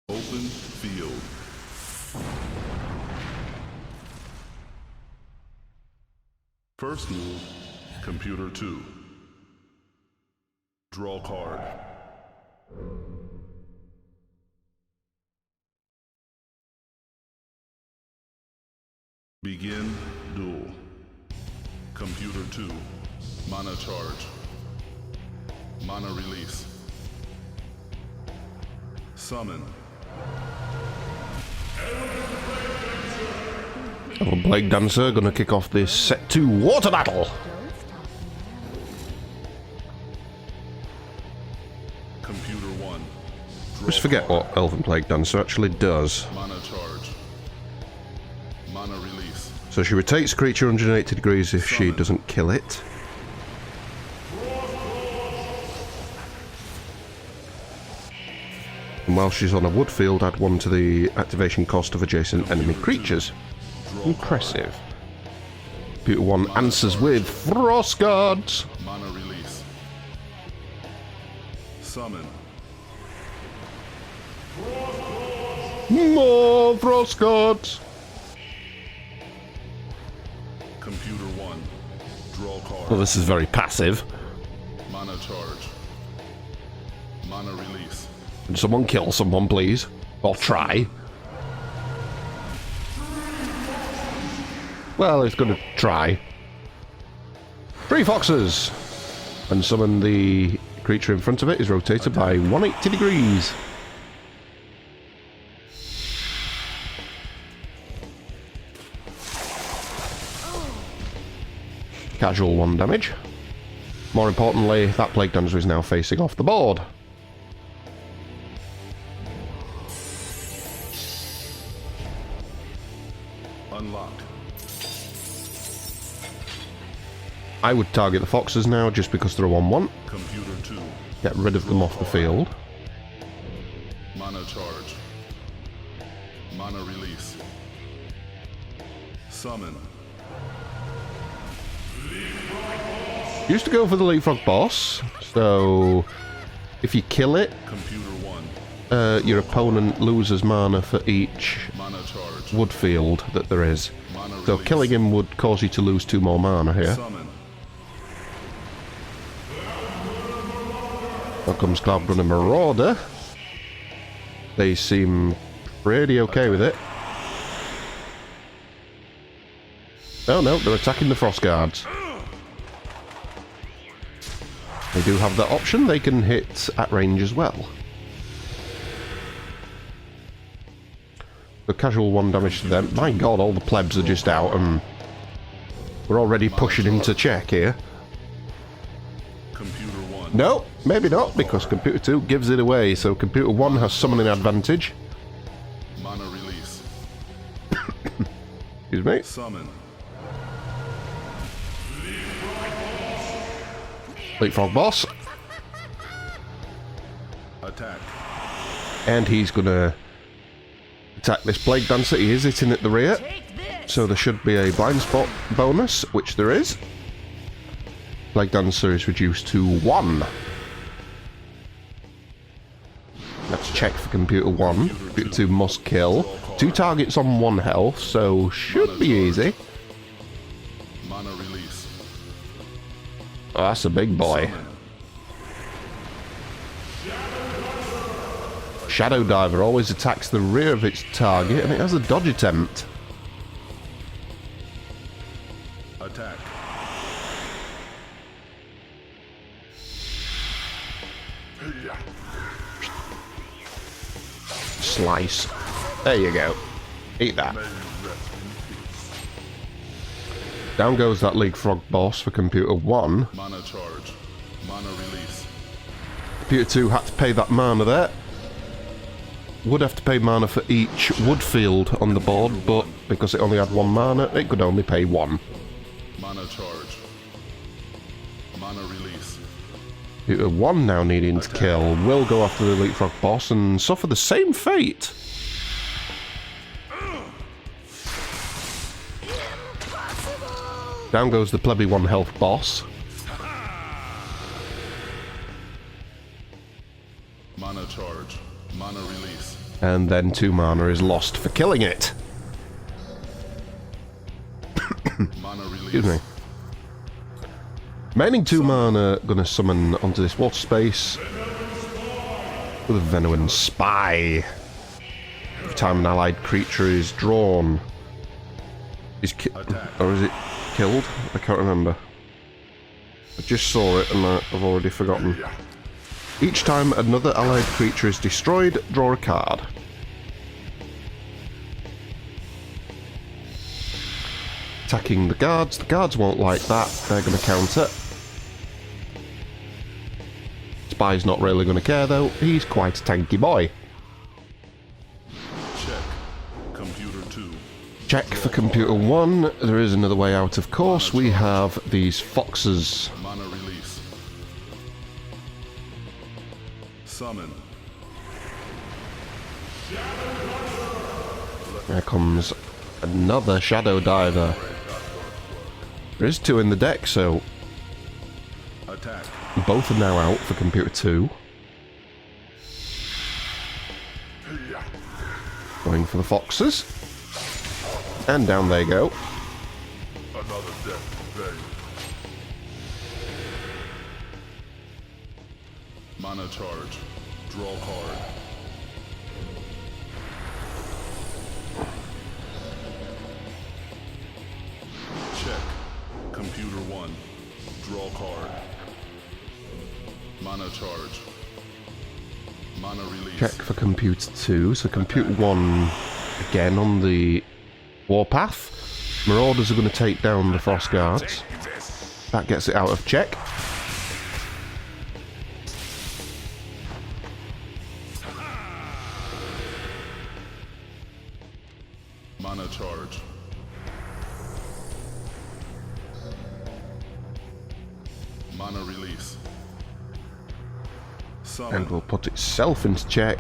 Open field. First move, computer 2. Draw card. Begin duel. Computer 2. Mana charge. Mana release. Summon. Elven Plague Dancer gonna kick off this set 2 water battle. Computer 1. Just forget what Elven Plague Dancer actually does. Mana charge. Mana release. So she rotates creature 180 degrees if she doesn't kill it. And while she's on a wood field, add 1 to the activation cost of adjacent enemy creatures. Impressive. Computer 1 answers with Frost Guards. Mana release. Summon. More Frost Guards. Computer 1. Draw card. Well, this is very passive. Mana charge. Mana release. Can someone kill someone, please? Or try. Well, it's going to try. 3 foxes! And summon the creature in front of it is rotated by 180 degrees. Casual 1 damage. More importantly, that Plague Dancer is now facing off the board. Unlocked. I would target the foxes now just because they're a 1-1. Computer 2. Get rid of them off the field. Mana charge. Mana release. Summon. Used to go for the Leapfrog Boss, so if you kill it, Computer 1. your opponent loses mana for each Mana charge. wood field that there is. Mana So release. killing him would cause you to lose 2 more mana here. Summon. Here comes Cloudrunner Marauder. They seem pretty okay with it. Oh no, they're attacking the Frost Guards. They do have that option, they can hit at range as well. The casual 1 damage to them. My god, all the plebs are just out and we're already pushing into check here. Computer 1. No, maybe not, because Computer 2 gives it away, so Computer 1 has summoning advantage. Mana release. Excuse me. Summon. Leapfrog Boss. Attack. And he's gonna attack this Plague Dancer. He is hitting at the rear, so there should be a blind spot bonus, which there is. Plague Dancer is reduced to 1. Let's check for Computer 1. Computer 2 must kill. 2 targets on 1 health, so should be easy. Mana release. Oh, that's a big boy. Summon. Shadow Diver always attacks the rear of its target, and it has a dodge attempt. Attack. Slice. There you go. Eat that. Down goes that Leapfrog Boss for Computer 1. Mana charge. Mana release. Computer 2 had to pay that mana there. Would have to pay mana for each wood field on the board, but because it only had 1 mana, it could only pay 1. Mana charge. Mana release. Computer 1 now needing to kill will go after the Leapfrog Boss and suffer the same fate. Down goes the plebby 1 health boss. Mana charge. Mana release. And then 2 mana is lost for killing it. Mana Excuse me. release. Remaining 2 mana, gonna summon onto this water space with a Venuan Spy. Every time an allied creature is drawn, is or is it killed? I can't remember. I just saw it and I've already forgotten. Each time another allied creature is destroyed, draw a card. Attacking the guards won't like that, they're going to counter. Spy's not really going to care though, he's quite a tanky boy. Check. Computer 2. Check for computer 1, there is another way out of course, we have these foxes. Mana release. Summon. There comes another Shadow Diver. There is 2 in the deck, so Attack. both are now out for computer 2. Going for the foxes. And down they go. Another death value. Mana charge. Draw card. Check. Computer 1. Draw card. Mana charge. Mana release. Check for computer 2. So computer 1 again on the warpath. Marauders are going to take down the Frost Guards. That gets it out of check. Mana charge. Mana release. Summon. And will put itself into check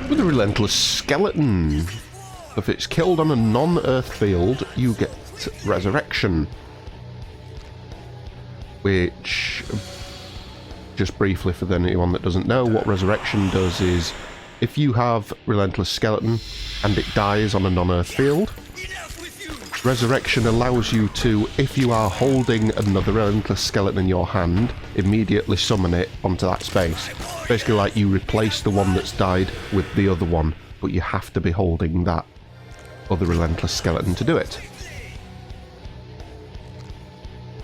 with a Relentless Skeleton. If it's killed on a non-earth field, you get Resurrection. Which, just briefly for anyone that doesn't know, what Resurrection does is, if you have Relentless Skeleton and it dies on a non-earth field, Resurrection allows you to, if you are holding another Relentless Skeleton in your hand, immediately summon it onto that space. Basically like you replace the one that's died with the other one, but you have to be holding that other Relentless Skeleton to do it.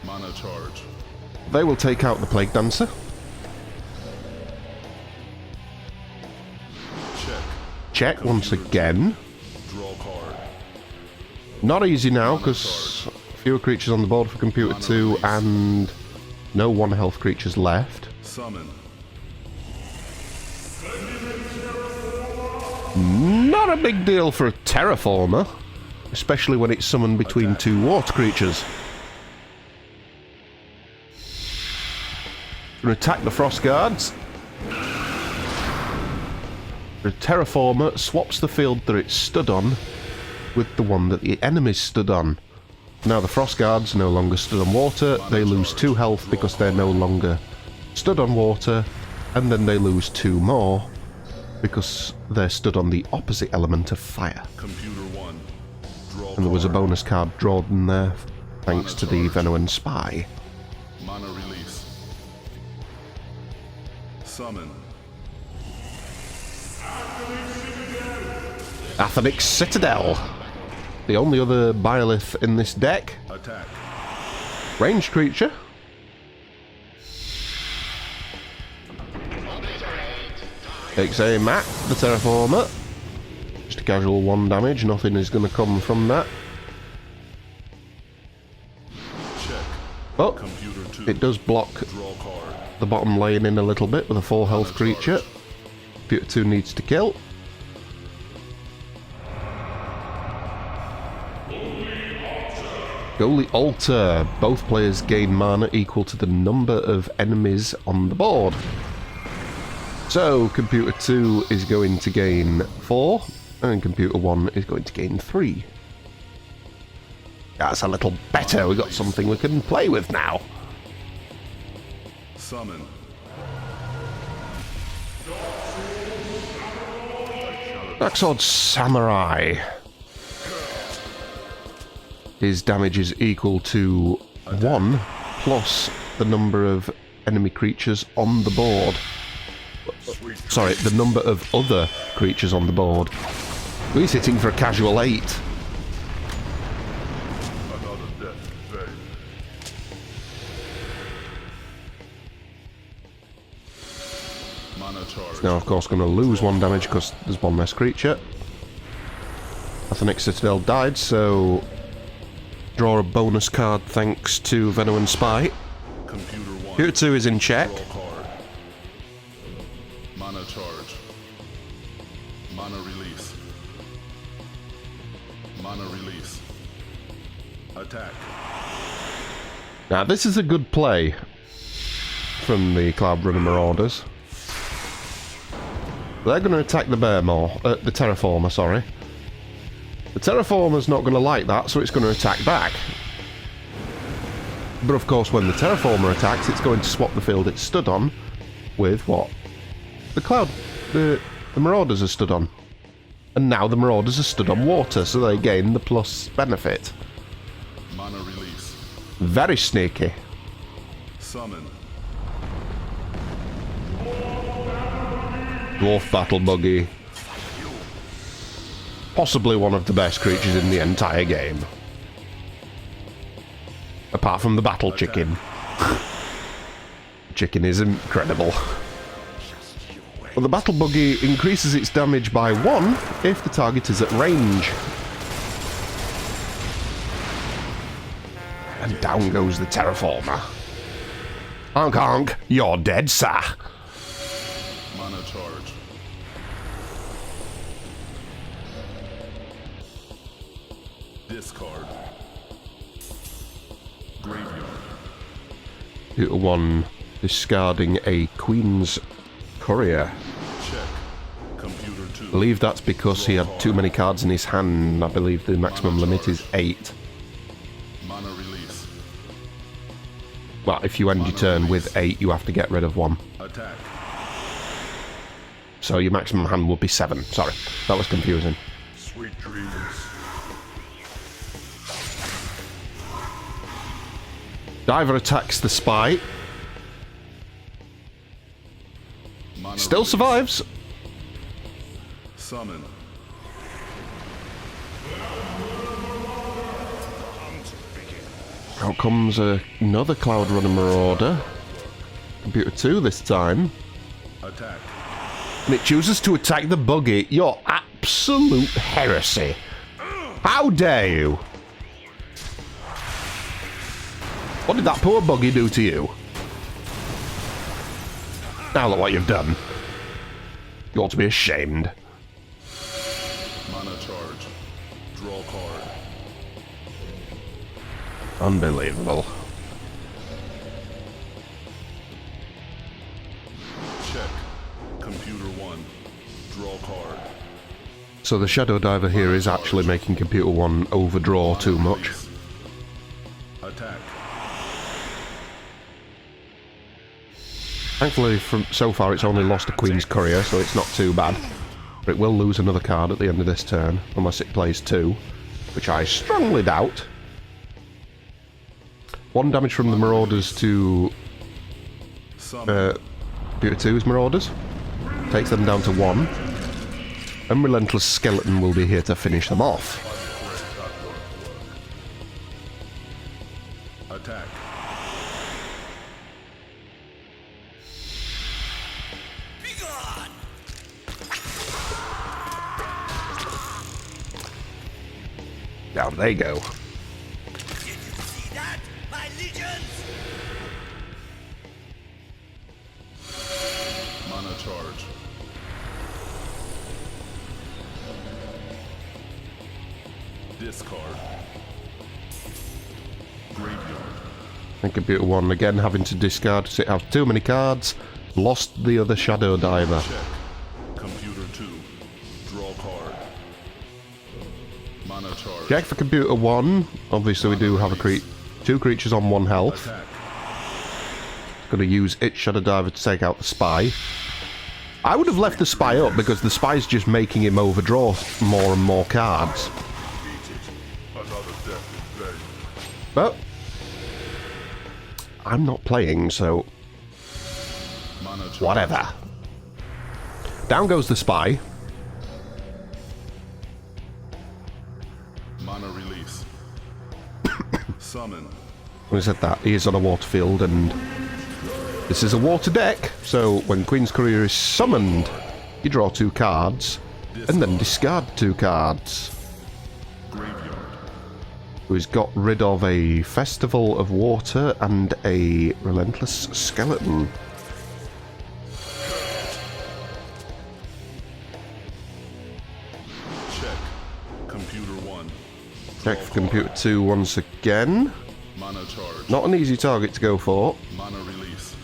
Mana charge. They will take out the Plague Dancer. Check. Check once again. Draw card. Not easy now, because fewer creatures on the board for computer 2 and no 1 health creatures left. Summon. Not a big deal for a Terraformer, especially when it's summoned between 2 water creatures. Gonna attack the Frost Guards. The Terraformer swaps the field that it stood on with the one that the enemies stood on. Now the Frost Guards no longer stood on water, they lose 2 health because they're no longer stood on water, and then they lose 2 more because they're stood on the opposite element of fire. Computer 1. Draw And there was a card. bonus card drawn in there, thanks to the Venuan Spy. Mana release. Summon. Athenic Citadel. The only other Byleth in this deck. Attack. Ranged creature. Takes aim at the Terraformer. Just a casual 1 damage, nothing is going to come from that. Check. Oh, Computer 2. it does block Draw card. the bottom lane in a little bit with a 4 health creature. Computer 2 needs to kill. Goalie Altar. Both players gain mana equal to the number of enemies on the board. So, Computer 2 is going to gain 4, and Computer 1 is going to gain 3. That's a little better. We've got something we can play with now. Summon. Dark Sword Samurai. His damage is equal to 1 plus the number of enemy creatures on the board. Sorry, the number of other creatures on the board. He's hitting for a casual 8. Another death in vain. Mana charge. Now, of course, going to lose 1 damage because there's 1 less creature. Athenic Citadel died, so draw a bonus card thanks to Venom and Spite. Computer 1. Computer 2 is in check. Draw card. Mana charge. Mana release. Mana release. Attack. Now, this is a good play from the Cloud Runner Marauders. They're going to attack the the Terraformer, sorry. The Terraformer's not going to like that, so it's going to attack back. But of course, when the Terraformer attacks, it's going to swap the field it stood on with what? The Marauders are stood on. And now the Marauders are stood on water, so they gain the plus benefit. Mana release. Very sneaky. Summon. Dwarf Battle Buggy. Possibly one of the best creatures in the entire game. Apart from the Battle Chicken. Chicken is incredible. Well, the Battle Buggy increases its damage by 1 if the target is at range. And down goes the Terraformer. Honk honk, you're dead, sir. Mana charge. Discard. Graveyard. Computer 1 discarding a Queen's Courier. Check. Computer 2. I believe that's because he had too many cards in his hand. I believe the maximum limit is 8. Mana release. Well, if you end your turn with 8, you have to get rid of 1. Attack. So your maximum hand would be 7. Sorry, that was confusing. Sweet dreams. Diver attacks the Spy. Mana Still release. survives. Summon. Out comes another Cloud Runner Marauder. Computer 2 this time. Attack. And it chooses to attack the buggy. You're absolute heresy. How dare you? What did that poor buggy do to you? Now look what you've done. You ought to be ashamed. Mana charge. Draw card. Unbelievable. Check. Computer 1. Draw card. So the Shadow Diver here is actually making Computer 1 overdraw too much. Release. Attack. Thankfully, from so far it's only lost a Queen's Courier, so it's not too bad. But it will lose another card at the end of this turn, unless it plays 2, which I strongly doubt. 1 damage from the Marauders to Summon. Computer 2's Marauders. Takes them down to 1. And Relentless Skeleton will be here to finish them off. Attack. Down they go. Did you see that, my legions? Mana charge. Discard. Graveyard. And Computer 1 again having to discard because it has too many cards. Lost the other Shadow Diver. Check. Computer 2. Draw card. Mana charge. Check for Computer 1. Obviously we do have a 2 creatures on 1 health. Attack. Going to use its Shadow Diver to take out the Spy. I would have left the spy up because the spy's just making him overdraw more and more cards. Another death in vain. But I'm not playing, so Mana charge. whatever. Down goes the spy. Mana release. Summon. When I said that, he is on a water field, and this is a water deck, so when Queen's Courier is summoned, you draw 2 cards, and then discard 2 cards. Graveyard. Who's got rid of a Festival of Water and a Relentless Skeleton. Check. Computer 1. Check for Computer 2 once again. Mana charge. Not an easy target to go for. Mana release.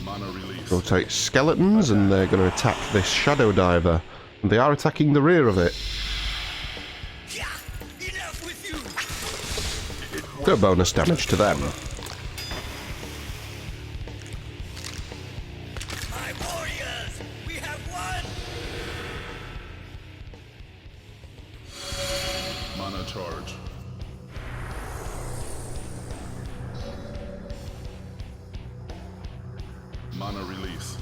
Mana release. Rotate skeletons, and they're going to attack this Shadow Diver. And they are attacking the rear of it. Yeah, enough with you. Do bonus damage to them. My warriors, we have won. Mana charge. Mana release.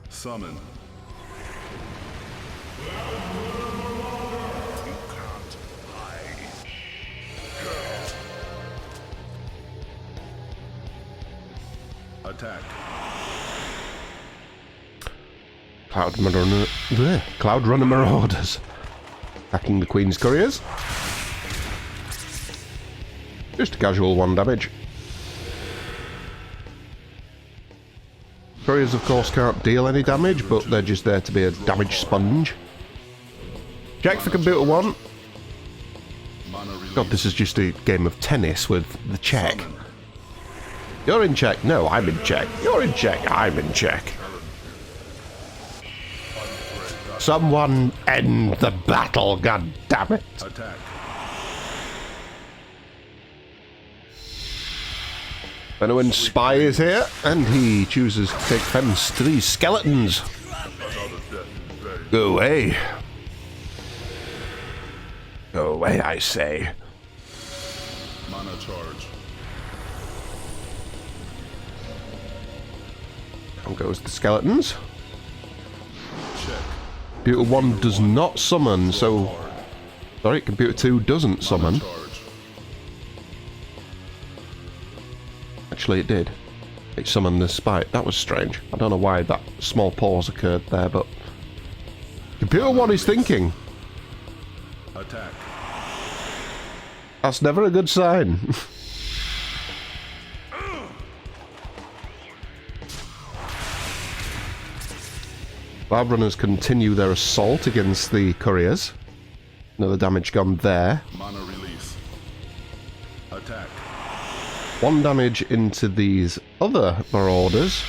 Summon. You can't hide. Attack. Cloud Runner Marauders. Attacking the Queen's Couriers. Just a casual 1 damage. Couriers, of course, can't deal any damage, but they're just there to be a damage sponge. Check for Computer 1. Mana release. God, this is just a game of tennis with the check. You're in check. No, I'm in check. You're in check. I'm in check. Someone end the battle, god damn it. Attack. Benowin Spy is here, and he chooses to take fence to these skeletons. Go away. Go away, I say. Mana charge. Down goes the skeletons. Check. Computer 1 does not summon, so... Card. Sorry, Computer 2 doesn't summon. Mana charge. Actually, it did. It summoned the spy. That was strange. I don't know why that small pause occurred there, but... Computer 1 is thinking. Attack. That's never a good sign. Cloud Runners continue their assault against the couriers. Another damage gone there. Mana release. Attack. 1 damage into these other marauders.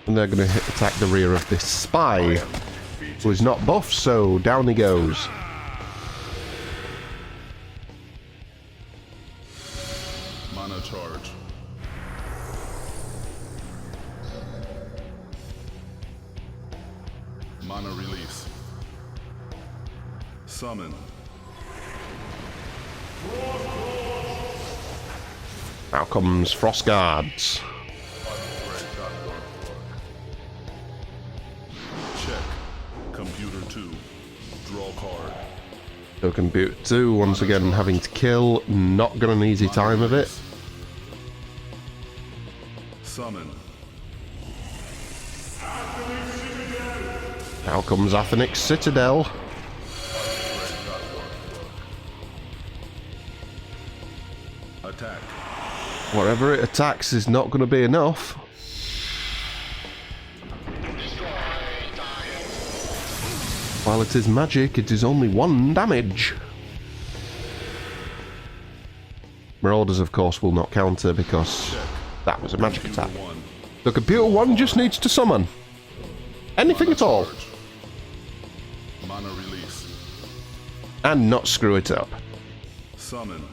And they're going to attack the rear of this spy, who is not buffed, so down he goes. Mana charge. Mana release. Summon. Now comes Frost Guards. Check. Computer 2. Draw card. So Computer 2 once again having to kill, not got an easy time of it. Summon. Now comes Athenic Citadel. Attack. Whatever it attacks is not going to be enough. While it is magic, it is only 1 damage. Marauders, of course, will not counter because that was a magic attack. Computer 1. The Computer 1 just needs to summon. Anything at all. Charge. Mana release. And not screw it up. Summon.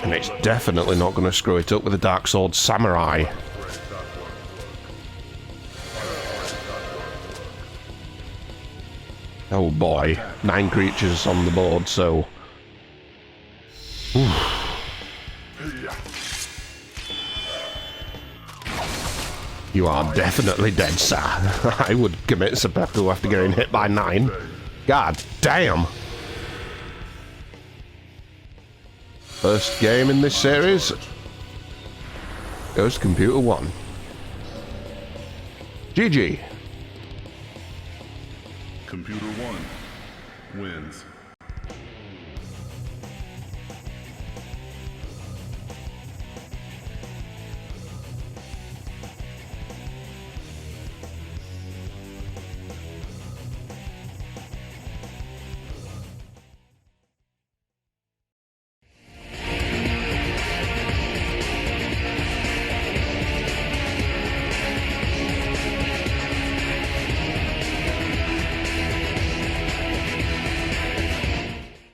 And it's definitely not going to screw it up with a Dark Sword Samurai. Oh boy, 9 creatures on the board, so... You are definitely dead, sir. I would commit seppuku after getting hit by 9. God damn! First game in this series goes to Computer 1. GG. Computer 1 wins.